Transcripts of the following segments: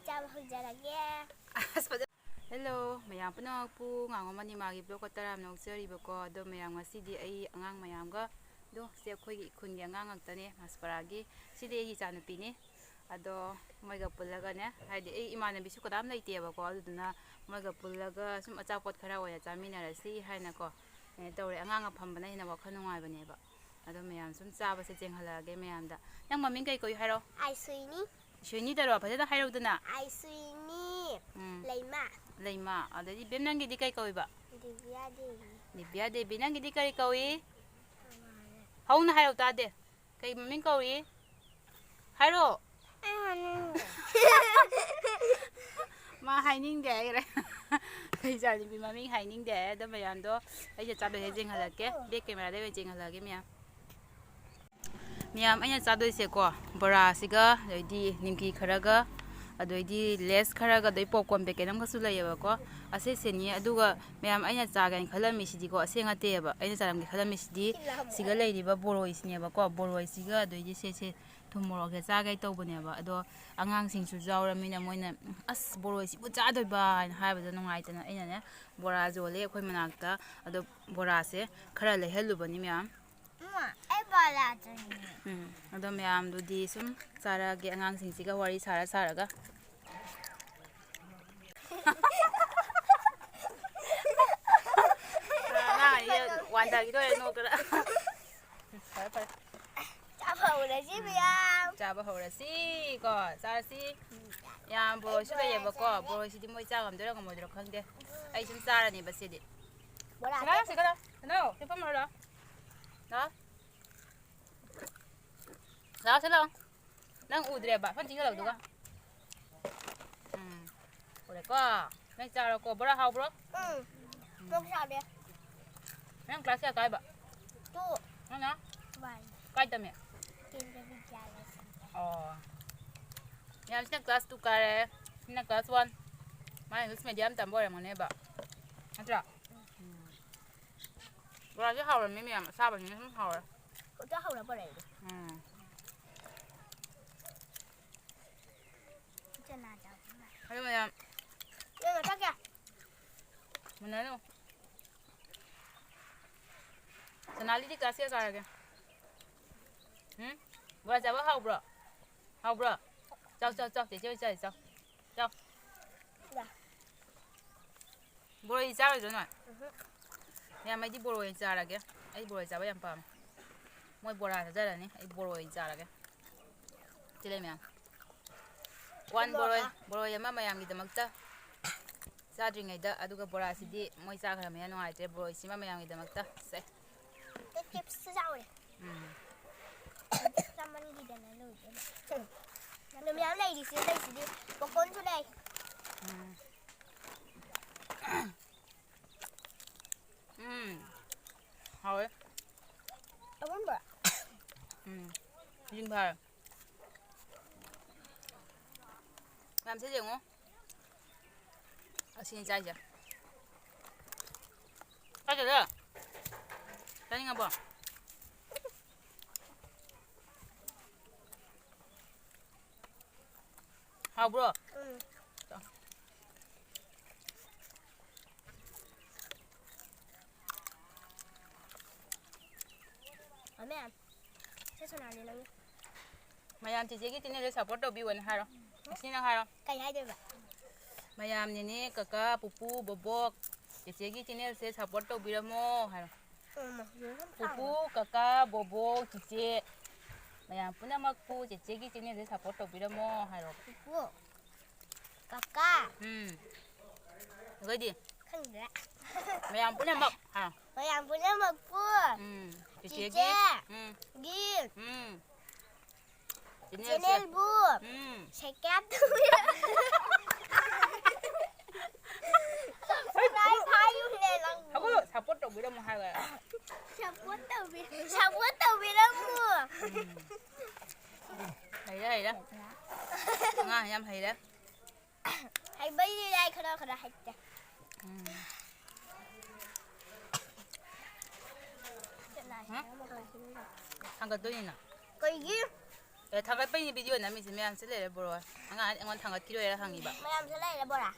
ꯆꯥꯕ ꯍꯧꯖꯔꯒꯦ ꯍꯦꯜꯂꯣ ꯃꯌꯥꯝ ꯄꯨꯝꯅꯃꯛꯄꯨ ꯉꯥꯡꯉꯝꯃꯅꯤ ꯃꯥꯒꯤ ꯕ꯭ꯂꯣꯛꯀ ꯇꯔꯥꯝꯅ ꯑꯣꯛꯆꯔꯤꯕꯀꯣ ꯑꯗꯣ ꯃꯌꯥꯝ ꯉꯁꯤꯗꯤ ꯑꯩ ꯑꯉꯥꯡ ꯃꯌꯥꯝꯒ ꯑꯗꯣ ꯁꯤ ꯑꯩꯈꯣꯏꯒꯤ ꯈꯨꯟꯒꯤ ꯑꯉꯥꯡ ꯉꯥꯛꯇꯅꯦ ꯃꯁꯄꯔꯥꯒꯤ ꯁꯤꯗꯤ ꯑꯩꯒꯤ ꯏꯆꯥꯅꯨꯄꯤꯅꯤ ꯑꯗꯣ ꯃꯣꯏꯒ ꯄꯨꯜꯂꯒꯅꯦ ꯍꯥꯏꯗꯤ ꯑꯩ ꯏꯃꯥꯟꯅꯕꯤꯁꯨ ꯀꯅꯥꯝ ꯂꯩꯇꯦꯕꯀꯣ ꯑꯗꯨꯗꯨꯅ ꯃꯣꯏꯒ ꯄꯨꯜꯂꯒ ꯁꯨꯝ ꯑꯆꯥꯄꯣꯠ ꯈꯔ ꯑꯣꯏꯅ ꯆꯥꯃꯤꯟꯅꯔꯁꯤ ꯍꯥꯏꯅꯀꯣ ꯇꯧꯔꯦ ꯑꯉꯥꯡꯒ ꯐꯝꯕꯅ ꯍꯦꯟꯅ ꯋꯥꯈꯜ ꯅꯨꯡꯉꯥꯏꯕꯅꯦꯕ ꯑꯗꯣ ꯃꯌꯥꯝ ꯁꯨꯝ ꯆꯥꯕꯁꯦ ꯆꯦꯡꯍꯜꯂꯛꯑꯒꯦ ꯃꯌꯥꯝꯗ ꯅꯪ ꯃꯃꯤꯡ ꯀꯩ ꯀꯧꯏ ꯍꯥꯏꯔꯣ ꯑꯥꯏꯁꯨꯏꯅꯤ ꯏꯁꯣꯏꯅꯤꯗꯔꯣ ꯐꯖꯅ ꯍꯥꯏꯔꯧꯗꯅ ꯑꯥꯏꯁꯨꯏꯅꯤ ꯂꯩꯃ ꯂꯩꯃ ꯑꯗꯩꯗꯤ ꯕꯦꯝ ꯅꯪꯒꯤꯗꯤ ꯀꯩ ꯀꯧꯏꯕ ꯗꯤꯕꯤꯌꯥ ꯗꯦꯕꯤ ꯗꯤꯕꯤꯌꯥ ꯗꯦꯕꯤ ꯅꯪꯒꯤꯗꯤ ꯀꯔꯤ ꯀꯧꯏ ꯍꯧꯅ ꯍꯥꯏꯔꯧ ꯇꯥꯗꯦ ꯀꯩ ꯃꯃꯤꯡ ꯀꯧꯏ ꯍꯥꯏꯔꯣ ꯃꯥ ꯍꯥꯏꯅꯤꯡꯗꯦ ꯍꯥꯏꯈ꯭ꯔꯦ ꯑꯩ ꯏꯆꯥꯅꯨꯄꯤ ꯃꯃꯤꯡ ꯍꯥꯏꯅꯤꯡꯗꯦ ꯍꯥꯏ ꯑꯗꯣ ꯃꯌꯥꯝꯗꯣ ꯑꯩꯁꯦ ꯆꯥꯗꯣꯏꯁꯦ ꯆꯦꯡꯍꯜꯂꯛꯀꯦ ꯕꯦꯛ ꯀꯦꯃꯦꯔꯥꯗꯩ ꯑꯣꯏꯅ ꯆꯦꯡꯍꯜꯂꯛꯑꯒꯦ ꯃꯌꯥꯝ ꯑꯩꯅ ꯆꯥꯗꯣꯏꯁꯦꯀꯣ ꯕꯣꯔꯥꯁꯤꯒ ꯑꯗꯩꯗꯤ ꯅꯤꯝꯀꯤ ꯈꯔꯒ ꯑꯗꯩꯗꯤ ꯂꯦꯁ ꯈꯔꯒ ꯑꯗꯩ ꯄꯣꯞꯀꯣꯔꯟ ꯄꯦꯀꯦꯠ ꯑꯃꯒꯁꯨ ꯂꯩꯌꯦꯕꯀꯣ ꯑꯁꯤꯁꯤꯅꯤ ꯑꯗꯨꯒ ꯃꯌꯥꯝ ꯑꯩꯅ ꯆꯥꯒꯦꯅ ꯈꯜꯂꯝꯃꯤꯁꯤꯗꯤꯀꯣ ꯑꯁꯦꯡ ꯅꯠꯇꯦꯕ ꯑꯩꯅ ꯆꯥꯔꯝꯒꯦ ꯈꯜꯂꯝꯃꯤꯁꯤꯗꯤ ꯁꯤꯒ ꯂꯩꯔꯤꯕ ꯕꯣꯔꯣꯏꯁꯤꯅꯦꯕꯀꯣ ꯕꯣꯔꯣꯏꯁꯤꯒ ꯑꯗꯩꯗꯤ ꯁꯦ ꯊꯨꯝ ꯃꯣꯔꯣꯛꯁꯦ ꯆꯥꯒꯦ ꯇꯧꯕꯅꯦꯕ ꯑꯗꯣ ꯑꯉꯥꯡꯁꯤꯡꯁꯨ ꯌꯥꯎꯔꯃꯤꯅ ꯃꯣꯏꯅ ꯑꯁ ꯕꯣꯔꯣꯏꯁꯤꯕꯨ ꯆꯥꯗꯣꯏꯕ ꯍꯥꯏꯅ ꯍꯥꯏꯕꯗ ꯅꯨꯡꯉꯥꯏꯇꯅ ꯑꯩꯅꯅꯦ ꯕꯣꯔꯥ ꯌꯣꯜꯂꯦ ꯑꯩꯈꯣꯏ ꯃꯅꯥꯛꯇ ꯑꯗꯣ ꯕꯣꯔꯥꯁꯦ ꯈꯔ ꯂꯩꯍꯜꯂꯨꯕꯅꯤ ꯃꯌꯥꯝ ꯑꯗꯣ ꯃꯌꯥꯝꯗꯨꯗꯤ ꯁꯨꯝ ꯆꯥꯔꯛꯑꯒꯦ ꯑꯉꯥꯡꯁꯤꯡꯁꯤꯒ ꯋꯥꯔꯤ ꯁꯥꯔꯒ ꯋꯥꯟꯊꯈꯤꯗꯣꯔꯦ ꯅꯣꯛꯇꯅ ꯐꯔꯦ ꯐꯔꯦ ꯆꯥꯕ ꯍꯧꯔꯁꯤ ꯃꯌꯥꯝ ꯆꯥꯕ ꯍꯧꯔꯁꯤꯀꯣ ꯆꯥꯔꯁꯤ ꯌꯥꯝ ꯕꯣꯔꯣꯏꯁꯨ ꯂꯩꯌꯦꯕꯀꯣ ꯕꯣꯔꯣꯏꯁꯤꯗꯤ ꯃꯣꯏ ꯆꯥ ꯉꯝꯗꯣꯏꯔꯥ ꯉꯝꯃꯣꯏꯗꯣꯏꯔꯥ ꯈꯪꯗꯦ ꯑꯩ ꯁꯨꯝ ꯆꯥꯔꯅꯦꯕ ꯁꯤꯗꯤ ꯂꯥꯛꯑꯣ ꯂꯥꯛꯑꯣ ꯅꯪ ꯎꯗ꯭ꯔꯦꯕ ꯐꯟ ꯆꯤꯡꯁꯤꯜꯂꯛꯗꯨꯒ ꯎꯔꯦꯀꯣ ꯅꯪ ꯆꯥꯔꯣꯀꯣ ꯕꯣꯔꯥ ꯍꯥꯎꯕ꯭ꯔꯣ ꯅꯪ ꯀ꯭ꯂꯥꯁ ꯀꯌꯥ ꯀꯥꯏꯕ ꯅꯪꯅ ꯀꯥꯏ ꯇꯝꯃꯦ ꯑꯣ ꯃꯌꯥꯝꯁꯤꯅ ꯀ꯭ꯂꯥꯁ 2 ꯀꯥꯔꯦ ꯁꯤꯅ ꯀ꯭ꯂꯥꯁ 1 ꯃꯥ ꯏꯪꯂꯤꯁ ꯃꯦꯗꯤꯌꯝ ꯇꯝꯕ ꯑꯣꯏꯔꯝꯒꯅꯦꯕ ꯅꯠꯇ꯭ꯔꯥ ꯕꯣꯔꯥꯁꯦ ꯍꯥꯎꯔꯝꯃꯤ ꯃꯌꯥꯝ ꯑꯁꯥꯕꯅꯤꯅ ꯁꯨꯝ ꯍꯥꯎꯔꯦ ꯑꯗꯨ ꯃꯌꯥꯝ ꯃꯨꯟꯅꯅꯨ ꯁꯅꯥꯂꯤꯗꯤ ꯀ꯭ꯂꯥꯁ ꯀꯌꯥ ꯀꯥꯔꯒꯦ ꯕꯣꯔꯥ ꯆꯥꯕ ꯍꯥꯎꯕ꯭ꯔꯣ ꯍꯥꯎꯕ꯭ꯔꯣ ꯆꯥꯎ ꯆꯦꯆꯦ ꯍꯣꯏ ꯆꯥꯔꯤ ꯆꯥꯎ ꯕꯣꯔꯣꯏ ꯆꯥꯔꯣꯏꯗ꯭ꯔꯣ ꯅꯣꯏ ꯃꯌꯥꯝ ꯑꯩꯗꯤ ꯕꯣꯔꯣꯏ ꯑꯣꯏꯅ ꯆꯥꯔꯒꯦ ꯑꯩ ꯕꯣꯔꯣꯏ ꯆꯥꯕ ꯌꯥꯝ ꯄꯥꯝꯃꯦ ꯃꯣꯏ ꯕꯣꯔꯥ ꯆꯥꯖꯔꯅꯤ ꯑꯩ ꯕꯣꯔꯣꯏ ꯑꯣꯏꯅ ꯆꯥꯔꯒꯦ ꯁꯤ ꯂꯩ ꯃꯌꯥꯝ ꯕꯣꯔꯣꯏ ꯑꯃ ꯃꯌꯥꯝꯒꯤꯗꯃꯛꯇ ꯆꯥꯗ꯭ꯔꯤꯉꯩꯗ ꯑꯗꯨꯒ ꯕꯣꯔꯥꯁꯤꯗꯤ ꯃꯣꯏ ꯆꯥꯈ꯭ꯔꯕꯅꯤꯅ ꯅꯨꯡꯉꯥꯏꯇ꯭ꯔꯦ ꯕꯣꯔꯣꯏꯁꯤꯃ ꯃꯌꯥꯝꯒꯤꯗꯃꯛꯇ ꯁꯦ ꯃꯌꯥꯝ ꯂꯩꯔꯤꯁꯤ ꯂꯩꯁꯤꯗꯤ ꯄꯣꯞꯀꯣꯔꯟꯁꯨ ꯂꯩ ꯍꯥꯎꯋꯦ ꯍꯧꯖꯤꯛ ꯐꯔꯦ ꯃꯌꯥꯝ ꯁꯤ ꯌꯦꯡꯉꯣ ꯑꯁꯤꯅꯤ ꯆꯥꯏꯁꯦ ꯀꯥꯏꯗ ꯆꯥꯅꯤꯡꯉꯕꯣ ꯍꯥꯎꯕ꯭ꯔꯣ ꯃꯌꯥꯝ ꯆꯤꯆꯦꯒꯤ ꯆꯦꯅꯦꯜꯗ ꯁꯞꯄꯣꯔꯠ ꯇꯧꯕꯤꯌꯣꯅ ꯍꯥꯏꯔꯣ ꯑꯁꯤꯅ ꯍꯥꯏꯔꯣ ꯀꯩ ꯍꯥꯏꯗꯣꯏꯕ ꯃꯌꯥꯝꯅꯤꯅꯦ ꯀꯀꯥ ꯄꯨꯄꯨ ꯕꯣꯕꯣꯛ ꯆꯤꯆꯦꯒꯤ ꯆꯦꯅꯦꯜꯁꯦ ꯁꯞꯄꯣꯔꯠ ꯇꯧꯕꯤꯔꯝꯃꯣ ꯍꯥꯏꯔꯣ ꯄꯨꯄꯨ ꯀꯀꯥ ꯕꯣꯕꯣꯛ ꯆꯤꯆꯦ ꯃꯌꯥꯝ ꯄꯨꯝꯅꯃꯛꯄꯨ ꯆꯤꯆꯦꯒꯤ ꯆꯦꯅꯦꯜꯁꯦ ꯁꯞꯄꯣꯔꯠ ꯇꯧꯕꯤꯔꯝꯃꯣ ꯍꯥꯏꯔꯣ ꯄꯨꯄꯨ ꯀꯀꯥ ꯑꯩꯈꯣꯏꯗꯤ ꯈꯪꯗ꯭ꯔꯦ ꯃꯌꯥꯝ ꯄꯨꯝꯅꯃꯛ ꯃꯌꯥꯝ ꯄꯨꯝꯅꯃꯛꯄꯨ ꯆꯤꯆꯦꯒꯤ ꯆꯦꯅꯦꯜꯕꯨ ꯁꯞꯁꯀ꯭ꯔꯥꯏꯕ ꯇꯧꯕꯤꯔꯝꯃꯣ ꯁꯞꯄꯣꯔꯠ ꯇꯧꯕꯤꯔꯝꯃꯣ ꯍꯥꯏꯔꯒ ꯁꯞꯄꯣꯔꯠ ꯇꯧꯕꯤꯔꯝꯃꯨ ꯍꯩꯔꯦ ꯑꯉꯥꯡ ꯌꯥꯝ ꯍꯩꯔꯦ ꯍꯩꯕꯩꯗꯤ ꯌꯥꯏ ꯈꯔ ꯍꯩꯇꯦ ꯊꯥꯡꯒꯠꯇꯣꯏꯅꯤꯅ ꯀꯩꯒꯤ 타가 빼니 비디오 남이 지면 쓸래 보러 앙안 타가 기로에라 항이바 ไม่ทำเท่าไรแล้วบ่ล่ะ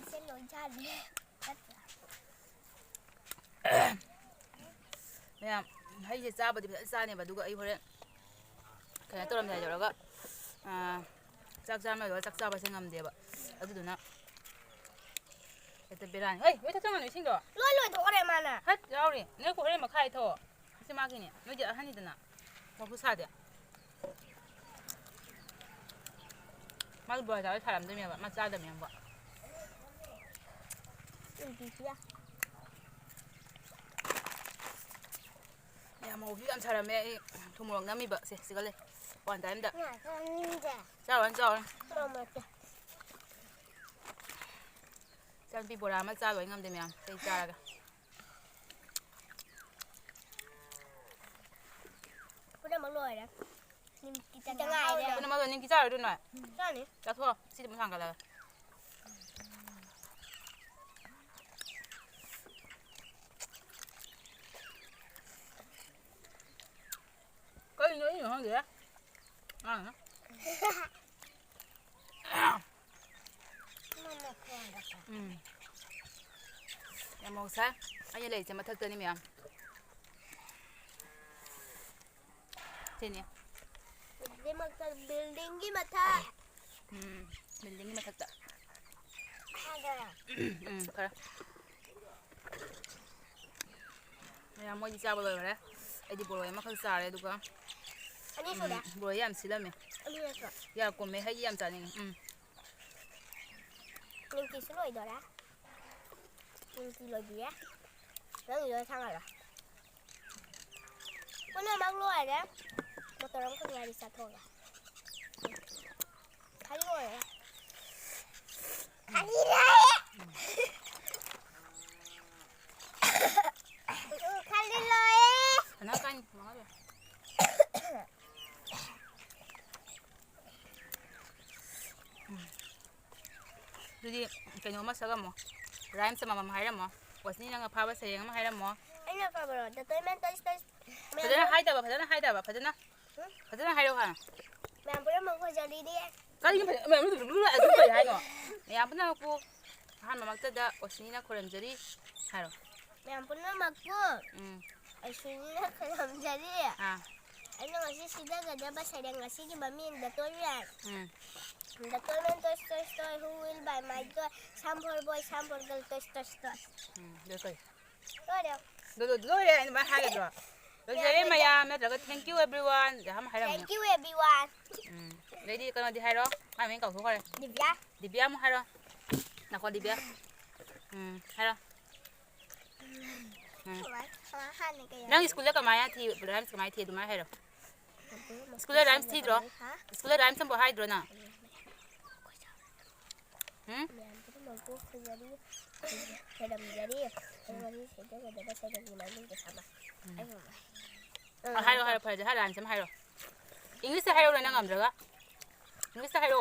เส้นรสชาติดี 그냥 하이제 짜버디 짜네 봐 누가 이 버래 그냥 떨어면 되죠 짝 짜면 너 짝 짜봐 생각하면 돼 봐. 어디도 나 일단 베란 헤이 왜 타창은 왜 신겨 รวยๆถูกอะไรมาน่ะ 핫 야우리 내 고래 막 카이 더 하지 마기니 너지 한이드나 뭐 부사대 막 뭐야 잘 사람들이면 막 짜다면 봐 ดีเชีย 야, 뭐 우리가 사람에 도무럭 남이 봐, 시갈래. 완다입니다. เนี่ยก็นี่จ้ะ 자, 완전. เรามาจ้ะ 자, 비보라 아마 짜고 인감 되면 돼 짜라가. พูดได้มารวยนะนี่กินจะง่ายเลย 근데 맞아, 님 기자를 좀 놔. ใช่นี่ 자, 서 시집 못 가라. 거기 너희 한 개야? 아. มันไม่ควรนะคะ 야, 뭐 사? 아니, 레이저 맡아 뜨니면. 되니? ได้มาจากบิลดิ้งที่มาท่า 밀링이 맡았다. ท่าเดียว 그래. 야, 뭐 이제 잡으러 그래? 애디 보러 막 싸래 누가? อันนี้สุดอะ 보러 얌 쓰려면. อันนี้สุด 야, 꼬매 해 얌 짜니. หนึ่งกี่สลวยเดี๋ยวนะหนึ่งกี่ลอยดีอะแล้วอยู่ทางอะไรคนนั้นมักรวยนะมาตัวเราคนงานดิสโทนะใครรวยอะใครรวยใครรวย 하나간 망하려. jadi kanya mas saga mo rhyme sama mama haira mo wasni nang phaba sayang ma haira mo ไอ้เนี่ยฟ้าบอลแต่ตัวแม่ตัวตัว padana haida ba padana hairo ha แม่พูดมันก็จะดีดี kali me lula adu ba hairo me apna ko han mama tada wasni na koranjari hairo แม่พูดมันก็ไอ้ชิ้นนี้ขนมจะดี ah ไอ้น้องสิสิได้ก็จะมาใส่แดงสิที่บะหมี่แต่ตัวแรก mm แต่ตัวแม่ตัวตัว who will buy my toy sample boy sample girlตัวตัว doi ตัวเดียว do ya ni ba haga do do jare ma ya me daga thank you everyone ya ham hairo thank you everyone lady kono di hairo ma men ka ko kore ดิบยา Divya mo hairo na ko Divya hairo สวยมาหันในกัน nang school ka maya thi rhymes ka maya thi du ma hairo school rhymes thi dro school rhymes sam bo hai dro na แม่พูดมันก็คือจะดีขนมจะดีวันนี้สิได้ก็จะมาใส่แดงมันไม่จะทำอ่ะไอ้ผม hairo hairo pa ha rhymes sam hairo english hairo na ngam dro ga english hairo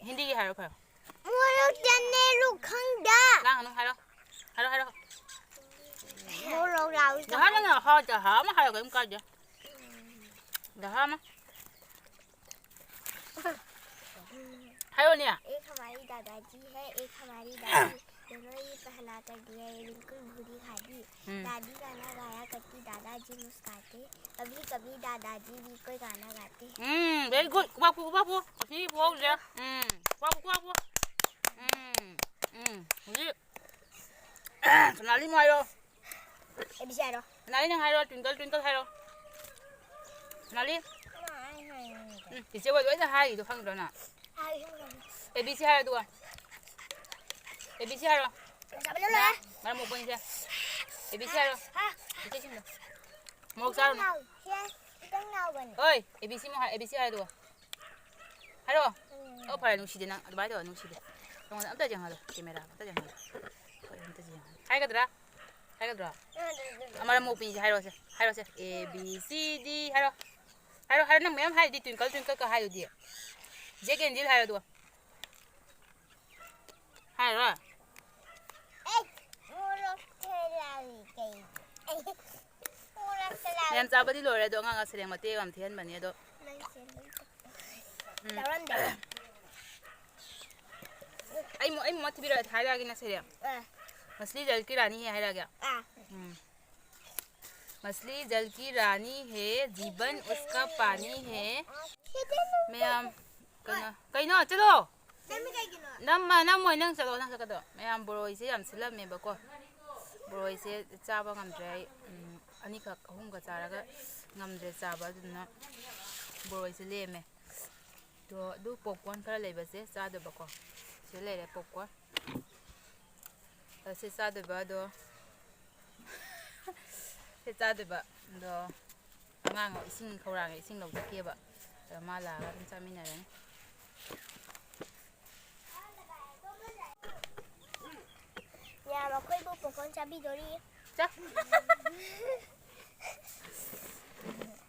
hindi ki hairo pa มัวเราจะเนรุขังดา lang anu hairo hairo มัวเรา da ha na ha ja ha ma hairo ka im ka ja da ha ma hairo ni एक हमारी दादाजी है एक हमारी दादी दोनों ही पहला कर दिया ये बिल्कुल बुरी खादी दादी गाना गाया करती दादाजी मुस्कुराते कभी कभी दादाजी भी कोई गाना गाते very good kubapu ni bo ja kubapu 우리 나리 마요 A बिचारो 나리 냥 하이로 twinkle 하이로 나리 이제 왜 하이도 황도나 ABC 하이로 누가 ABC 하이로 Sabi na 말 못 보이지 ABC 하이로 이제 심다 뭐 싸우나 Itong nawan 어이 ABC 뭐 ABC 하이로 누가 하이로 어 봐라 농시대나 말도 농시대 동안 암따장 하다 카메라 암따장 하다 암따장 하이가더라 아마라 못 보이지 하이로 A B C D 하이로 는 매am 하이 디 twinkle 거 하이로 디 제겐 딜 하이로 누가 하이로 Eh, muro kailangan kayo. ꯃꯌꯥꯝ ꯆꯥꯕꯗꯤ ꯂꯣꯏꯔꯦ ꯑꯗꯣ ꯑꯉꯥꯡ ꯁꯦꯔꯦꯡ ꯃꯇꯦꯛ ꯌꯥꯝ ꯊꯤꯍꯟꯕꯅꯤ ꯑꯗꯣ ꯑꯩ ꯃꯣꯠ ꯊꯤꯕꯤꯔꯛꯑꯦ ꯍꯥꯏꯔꯛꯑꯒꯦ ꯁꯦꯔꯦꯡ मछली जल की रानी है हायरागे मछली जल की रानी है जीवन उसका पानी है मैम कहीं चलो नम नंग चलो नंग चलो मैम बोरोइसे याम सिलमेबको बोरोइसे चाबा ngamdre अनिखक अहुमगा चारागा ngamdre चाबा दुना बोरोइसे लेमे तो दु पॉपकॉर्न खरा लेबसे चादबको से लेरे पॉपकॉर्न से चादबा दो से चादबा दो ngang ising khawrang ising lawdakeba ma laga dum chaminare ya mà quay bộ của con chabi đó đi cha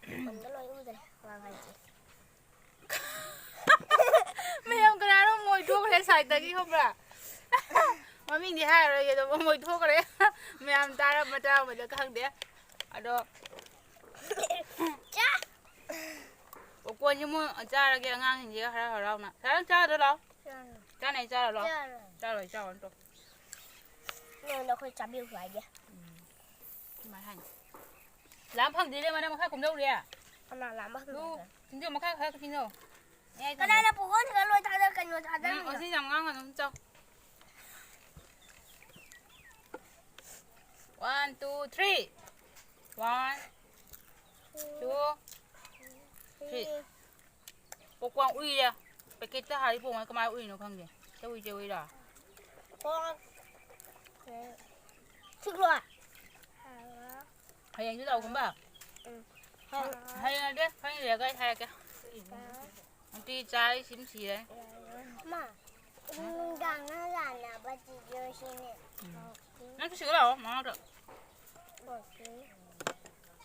mình có lôi u rồi vào ngày chị mấy ông cái nào ngồi thuốc hết sạch tới cái không ra mà mình đi hai rồi giờ ngồi thuốc cái đấy mấy ông ta ra mà trao mà được cái thằng đấy ở đó cha bộ quân như mua cha ra kia ngang hình gì hay là đâu nè cha đó đâu cha này cha rồi cha rồi nhưng nó không chabi phải vậy mà hành làm phẳng gì đây mà đang khai cùng đâu đi à con nào làm bắt lu chính điều mà khai khai cái đâu cái này là bộ con thì lôi thằng ra cần lôi thằng ra ở xin rằng ngang là nó cho 1 2 3 1 2 3 bộ quang uy à phải kết ta hai bộ này có mai uy nó không gì chơi uy đó con thức rồi hay anh chứ đâu cũng bảo hay là đấy hay là cái hay cái anh đi trái xím xì đấy mà đang nó là bà chị chơi xin nè nó cứ sửa đâu mà được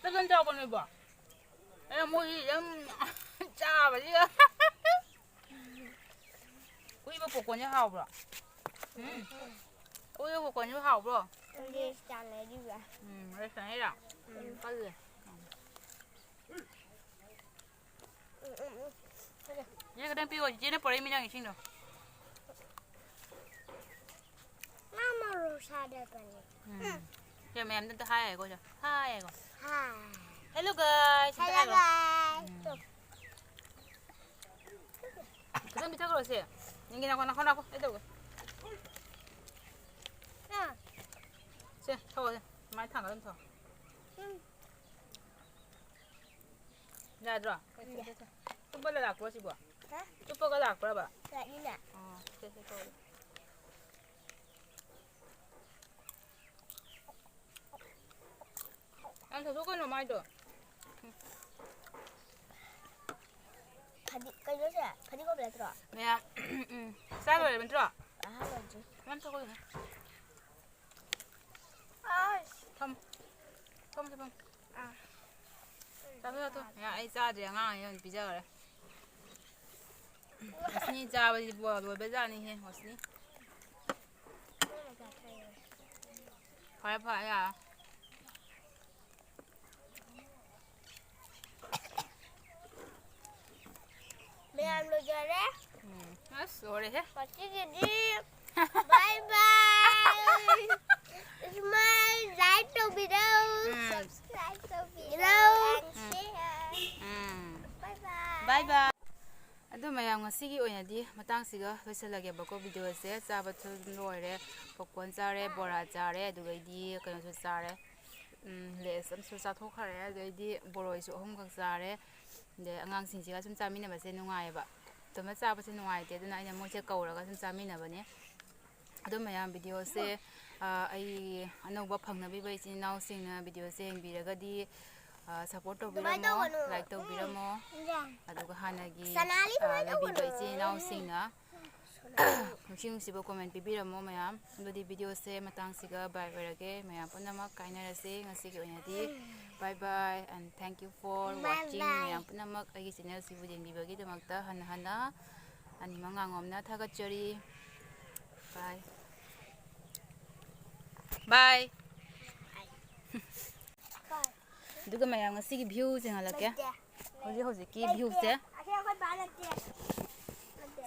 tất nhiên cho con này bỏ em mua gì em cha vậy chứ uy bộ quần như hào rồi uy bộ quần như hào rồi đi chàng này đi về đây phải đâu có gì nhớ cái đem piu chỉ nó bỏ đi mình đang xin đâu mama rosa đây cái này giờ mẹ em tới hai rồi hai rồi hi hello guys hello guys cái gì biết rồi xem những cái nào còn không đây đâu xem thôi mai thẳng ở bên thằng ra rồi tôi bắt là lạc rồi chị bỏ tôi bắt cái lạc rồi bà lại đi nè thế thôi ăn thử cái nào mai được cái đó sẽ cái có bị rồi nè sao rồi bên đó rồi chứ ăn sao rồi không tao thôi nhà ai ra thì ngang ấy bây giờ đấy Hosni ra bây giờ rồi bây giờ này Hosni phải à mẹ ăn được rồi đấy rồi hết có chi gì đi bye bye smile like to video subscribe to video and share bye bye ꯑꯗꯨ ꯃꯌꯥꯝ ꯉꯁꯤꯒꯤ ꯑꯣꯏꯅꯗꯤ ꯃꯇꯥꯡꯁꯤꯒ ꯂꯣꯏꯁꯤꯜꯂꯒꯦꯕꯀꯣ ꯚꯤꯗꯤꯑꯣꯁꯦ ꯆꯥꯕ ꯂꯣꯏꯔꯦ popcorn ꯆꯥꯔꯦ ꯕꯣꯔꯥ ꯆꯥꯔꯦ ꯑꯗꯨꯒꯩꯗꯤ ꯀꯩꯅꯣꯁꯨ ꯆꯥꯔꯦ ꯂꯦꯁ ꯑꯃꯁꯨ ꯆꯥꯊꯣꯛꯈ꯭ꯔꯦ ꯑꯗꯨꯗꯩꯗꯤ ꯕꯣꯔꯣꯏꯁꯨ 3ꯈꯛ ꯆꯥꯔꯦ ꯑꯗꯩ ꯑꯉꯥꯡꯁꯤꯡꯁꯤꯒ ꯁꯨꯝ ꯆꯥꯃꯤꯟꯅꯕꯁꯦ ꯅꯨꯡꯉꯥꯏꯌꯦꯕ ꯏꯇꯣꯝꯇ ꯆꯥꯕꯁꯦ ꯅꯨꯡꯉꯥꯏꯇꯦ ꯑꯗꯨꯅ ꯑꯩꯅ ꯃꯣꯏꯁꯦ ꯀꯧꯔꯒ ꯁꯨꯝ ꯆꯥꯃꯤꯟꯅꯕꯅꯦ ꯑꯗꯨ ꯃꯌꯥꯝ ꯚꯤꯗꯤꯑꯣꯁꯦ ꯑꯩ ꯑꯅꯧꯕ ꯐꯪꯅꯕꯤꯕ ꯏꯆꯤꯟ ꯏꯅꯥꯎꯁꯤꯡꯅ ꯚꯤꯗꯤꯑꯣꯁꯦ ꯌꯦꯡꯕꯤꯔꯒꯗꯤ ꯁꯞꯄꯣꯔꯠ ꯇꯧꯕꯤꯔꯝꯃꯣ ꯂꯥꯏꯛ ꯇꯧꯕꯤꯔꯝꯃꯣ ꯑꯗꯨꯒ ꯍꯥꯟꯅꯒꯤ ꯂꯩꯕꯤꯕ ꯏꯆꯤꯟ ꯏꯅꯥꯎꯁꯤꯡꯅ ꯅꯨꯡꯁꯤ ꯅꯨꯡꯁꯤꯕ ꯀꯣꯃꯦꯟ ꯄꯤꯕꯤꯔꯝꯃꯣ ꯃꯌꯥꯝ ꯑꯗꯨꯗꯤ ꯚꯤꯗꯤꯑꯣꯁꯦ ꯃꯇꯥꯡꯁꯤꯒ ꯕꯥꯏ ꯑꯣꯏꯔꯒꯦ ꯃꯌꯥꯝ ꯄꯨꯝꯅꯃꯛ ꯀꯥꯏꯅꯔꯁꯤ ꯉꯁꯤꯒꯤ ꯑꯣꯏꯅꯗꯤ bye bye and thank you for watching ꯃꯌꯥꯝ ꯄꯨꯝꯅꯃꯛ ꯑꯩꯒꯤ ꯆꯦꯅꯦꯜꯁꯤꯕꯨ ꯌꯦꯡꯕꯤꯕꯒꯤꯗꯃꯛꯇ ꯍꯟꯅ ꯑꯅꯤꯃꯛ ꯉꯥꯡꯉꯣꯝꯅ ꯊꯥꯒꯠꯆꯔꯤ ꯕꯥꯏ ꯕꯥꯏ ꯑꯗꯨꯒ ꯃꯌꯥꯝ ꯉꯁꯤꯒꯤ ꯚ꯭ꯌꯨꯁꯦ ꯍꯜꯂꯛꯀꯦ ꯍꯧꯖꯤꯛꯀꯤ ꯚ꯭ꯌꯨꯁꯦ ꯑꯁꯤ ꯑꯩꯈꯣꯏ ꯕꯥ ꯅꯠꯇꯦ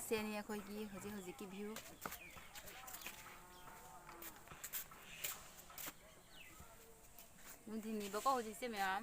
ꯁꯦꯅꯤ ꯑꯩꯈꯣꯏꯒꯤ ꯍꯧꯖꯤꯛꯀꯤ ꯚ꯭ꯌꯨ ꯅꯨꯡꯊꯤꯟꯅꯤꯕꯀꯣ ꯍꯧꯖꯤꯛꯁꯦ ꯃꯌꯥꯝ